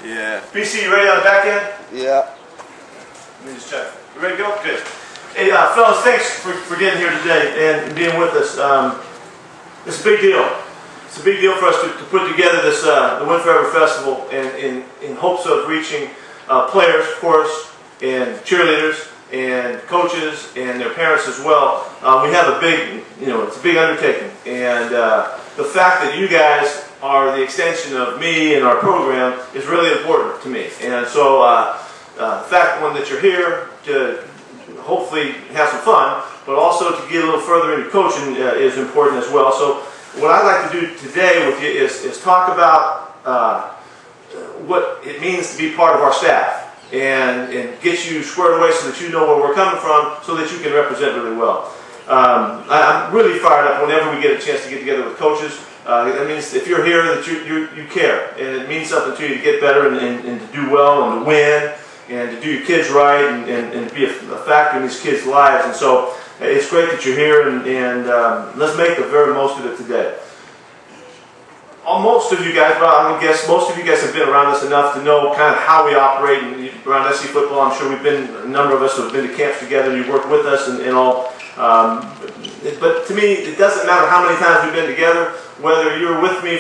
Yeah. BC, you ready on the back end? Yeah. Let me just check. You ready to go? Good. Hey, fellas, thanks for getting here today and being with us. It's a big deal. It's a big deal for us to put together this the Win Forever Festival in hopes of reaching players, of course, and cheerleaders and coaches and their parents as well. We have a big, it's a big undertaking, and the fact that you guys are the extension of me and our program is really important to me. And so the fact that you're here to hopefully have some fun, but also to get a little further into coaching is important as well. So what I'd like to do today with you is talk about what it means to be part of our staff and get you squared away so that you know where we're coming from so that you can represent really well. I'm really fired up whenever we get a chance to get together with coaches. That means if you're here that you care, and it means something to you to get better and to do well and to win and to do your kids right and to be a factor in these kids' lives. And so it's great that you're here, and let's make the very most of it today. Most of you guys, well, I'm going to guess most of you guys have been around us enough to know kind of how we operate around SC football. I'm sure a number of us have been to camps together. You've worked with us and all. But to me, it doesn't matter how many times we've been together, whether you're with me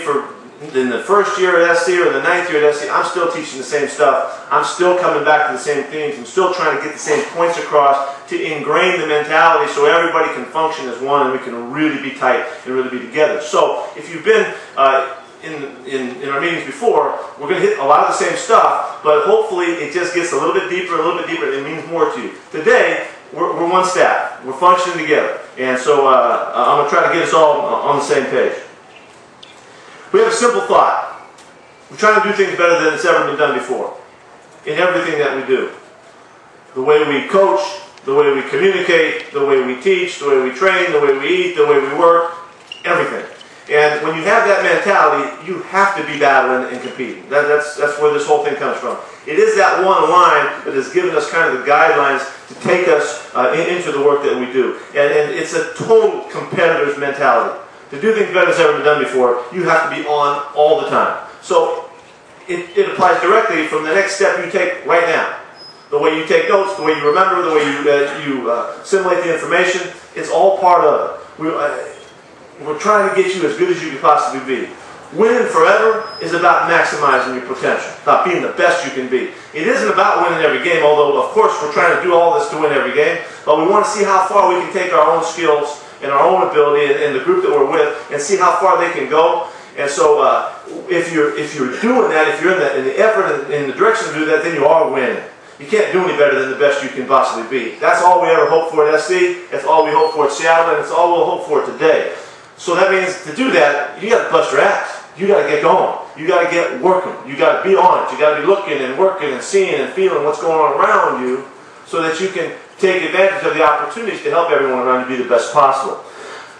in the first year at SC or the 9th year at SC, I'm still teaching the same stuff. I'm still coming back to the same themes. I'm still trying to get the same points across to ingrain the mentality so everybody can function as one and we can really be tight and really be together. So if you've been in our meetings before, we're going to hit a lot of the same stuff, but hopefully it just gets a little bit deeper, it means more to you. Today, we're one staff. We're functioning together. And so I'm going to try to get us all on the same page. We have a simple thought. We're trying to do things better than it's ever been done before in everything that we do. The way we coach, the way we communicate, the way we teach, the way we train, the way we eat, the way we work, everything. And when you have that mentality, you have to be battling and competing. That's where this whole thing comes from. It is that one line that has given us kind of the guidelines to take us into the work that we do. And it's a total competitor's mentality. To do things better than it's ever been done before, you have to be on all the time. So it applies directly from the next step you take right now. The way you take notes, the way you remember, the way you assimilate the information, it's all part of it. We're trying to get you as good as you can possibly be. Winning forever is about maximizing your potential, about being the best you can be. It isn't about winning every game, although of course we're trying to do all this to win every game, but we want to see how far we can take our own skills and our own ability and the group that we're with and see how far they can go. And so if you're doing that, if you're in the effort and in the direction to do that, then you are winning. You can't do any better than the best you can possibly be. That's all we ever hope for at SC, that's all we hope for at Seattle, and it's all we'll hope for today. So that means to do that, you got to bust your ass. You got to get going. You got to get working. You got to be on it. You got to be looking and working and seeing and feeling what's going on around you so that you can take advantage of the opportunities to help everyone around you be the best possible.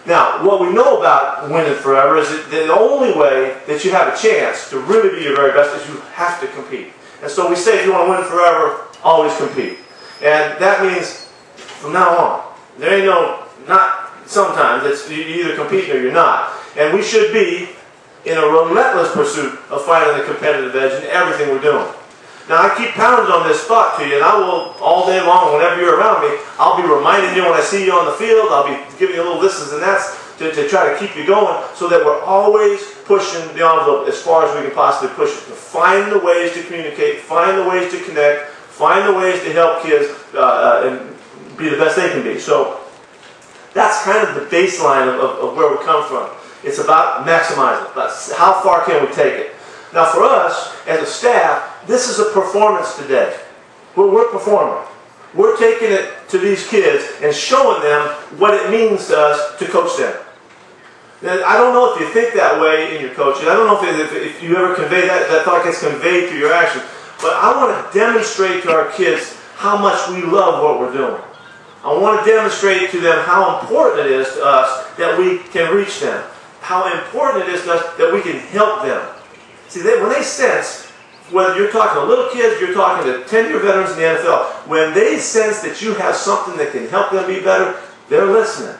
Now, what we know about winning forever is that the only way that you have a chance to really be your very best is you have to compete. And so we say if you want to win forever, always compete. And that means from now on, there ain't not sometimes, it's you either compete or you're not. And we should be in a relentless pursuit of finding the competitive edge in everything we're doing. Now, I keep pounding on this thought to you, and I will, all day long, whenever you're around me, I'll be reminding you when I see you on the field, I'll be giving you little thises and that's to try to keep you going so that we're always pushing the envelope as far as we can possibly push it. To find the ways to communicate, find the ways to connect, find the ways to help kids and be the best they can be. So that's kind of the baseline of where we come from. It's about maximizing. That's how far can we take it. Now for us, as a staff, this is a performance today. We're performing. We're taking it to these kids and showing them what it means to us to coach them. Now, I don't know if you think that way in your coaching. I don't know if you ever convey that thought gets conveyed through your actions. But I want to demonstrate to our kids how much we love what we're doing. I want to demonstrate to them how important it is to us that we can reach them. How important it is to us that we can help them. See, when they sense, whether you're talking to little kids, you're talking to 10-year veterans in the NFL, when they sense that you have something that can help them be better, they're listening.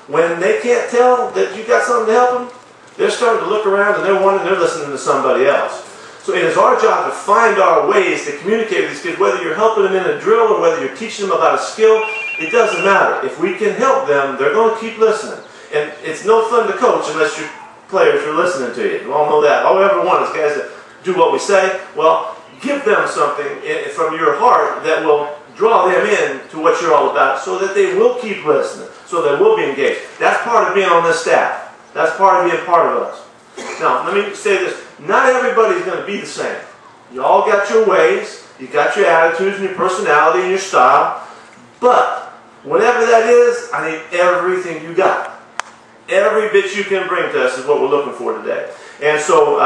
When they can't tell that you got something to help them, they're starting to look around and they're listening to somebody else. So it is our job to find our ways to communicate with these kids, whether you're helping them in a drill or whether you're teaching them about a skill, it doesn't matter. If we can help them, they're going to keep listening. And it's no fun to coach unless your players are listening to you. We all know that. All we ever want is guys that do what we say. Well, give them something from your heart that will draw them in to what you're all about so that they will keep listening, so they will be engaged. That's part of being on this staff. That's part of being part of us. Now, let me say this. Not everybody's going to be the same. You all got your ways, you got your attitudes and your personality and your style, but whatever that is, I need everything you got. Every bit you can bring to us is what we're looking for today. And so,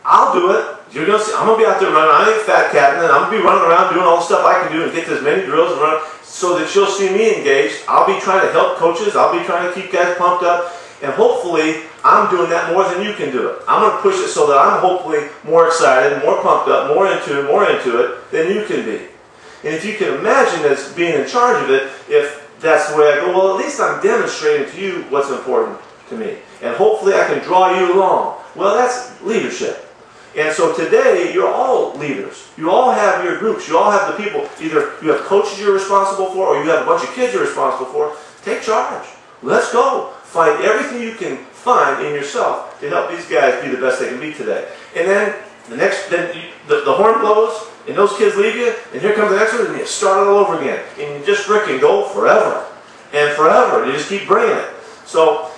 I'll do it. You're gonna see, I'm going to be out there running. I ain't fat catting, and I'm going to be running around doing all the stuff I can do and get to as many drills and run so that you'll see me engaged. I'll be trying to help coaches. I'll be trying to keep guys pumped up. And hopefully, I'm doing that more than you can do it. I'm going to push it so that I'm hopefully more excited, more pumped up, more into it than you can be. And if you can imagine as being in charge of it, if that's the way I go, well, at least I'm demonstrating to you what's important to me. And hopefully I can draw you along. Well, that's leadership. And so today, you're all leaders. You all have your groups. You all have the people. Either you have coaches you're responsible for, or you have a bunch of kids you're responsible for. Take charge. Let's go. Find everything you can find in yourself to help these guys be the best they can be today. And then the horn blows, and those kids leave you, and here comes the next one, and you start it all over again. And you just frickin' go forever. And forever. You just keep bringing it. So,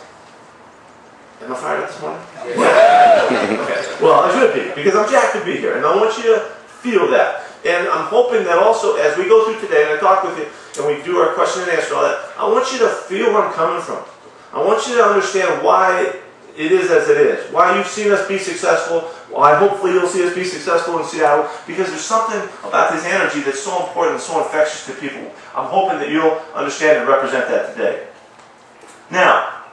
am I fired up this morning? Yeah. Okay. Well, I should be, because I'm jacked to be here, and I want you to feel that. And I'm hoping that also, as we go through today, and I talk with you, and we do our question and answer and all that, I want you to feel where I'm coming from. I want you to understand why it is as it is, why you've seen us be successful, why hopefully you'll see us be successful in Seattle, because there's something about this energy that's so important and so infectious to people. I'm hoping that you'll understand and represent that today. Now,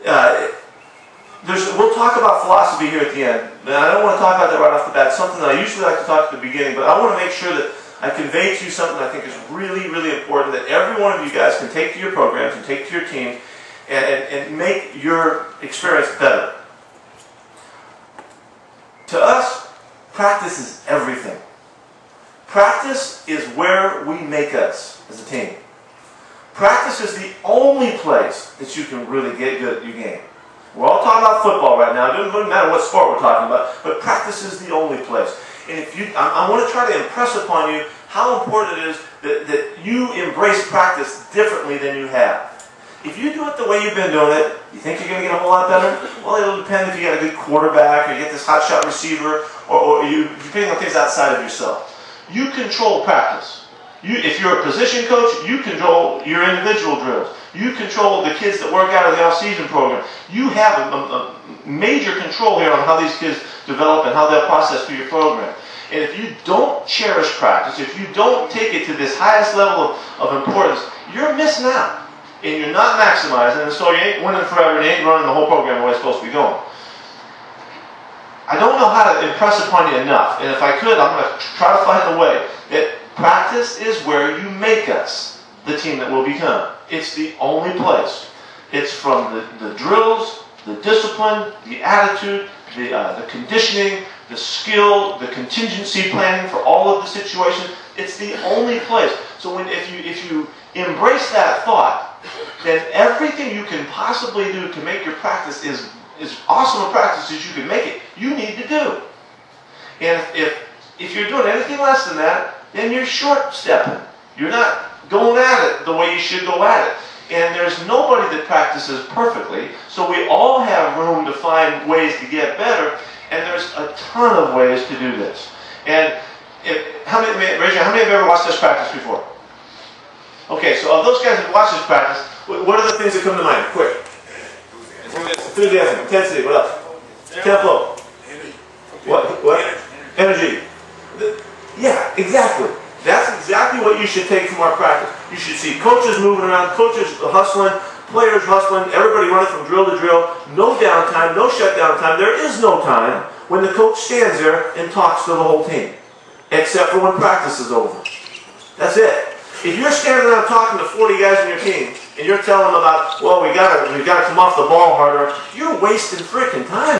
we'll talk about philosophy here at the end. And I don't want to talk about that right off the bat. It's something that I usually like to talk at the beginning, but I want to make sure that I convey to you something I think is really, really important that every one of you guys can take to your programs and take to your teams and make your experience better. To us, practice is everything. Practice is where we make us as a team. Practice is the only place that you can really get good at your game. We're all talking about football right now. It doesn't matter what sport we're talking about, but practice is the only place. And if you, I want to try to impress upon you how important it is that you embrace practice differently than you have. If you do it the way you've been doing it, you think you're going to get a whole lot better? Well, it'll depend if you got a good quarterback, or you get this hot shot receiver, or you're depending on things outside of yourself. You control practice. If you're a position coach, you control your individual drills. You control the kids that work out of the off-season program. You have a major control here on how these kids develop and how they'll process through your program. And if you don't cherish practice, if you don't take it to this highest level of importance, you're missing out. And you're not maximizing, and so you ain't winning forever, and you ain't running the whole program the way it's supposed to be going. I don't know how to impress upon you enough, and if I could, I'm going to try to find a way that practice is where you make us the team that we'll become. It's the only place. It's from the drills, the discipline, the attitude, the conditioning, the skill, the contingency planning for all of the situations. It's the only place. So if you embrace that thought, then everything you can possibly do to make your practice as awesome a practice as you can make it, you need to do. And if you're doing anything less than that, then you're short-stepping. You're not going at it the way you should go at it. And there's nobody that practices perfectly, so we all have room to find ways to get better, and there's a ton of ways to do this. And raise your hand, how many have ever watched this practice before? Okay, so of those guys that watch this practice, what are the things that come to mind? Quick. Enthusiasm, intensity, what else? Tempo. What? Energy. Yeah, exactly. That's exactly what you should take from our practice. You should see coaches moving around, coaches hustling, players hustling, everybody running from drill to drill, no downtime, no shutdown time. There is no time when the coach stands there and talks to the whole team, except for when practice is over. That's it. If you're standing around talking to 40 guys on your team, and you're telling them about, well, we gotta come off the ball harder, you're wasting freaking time.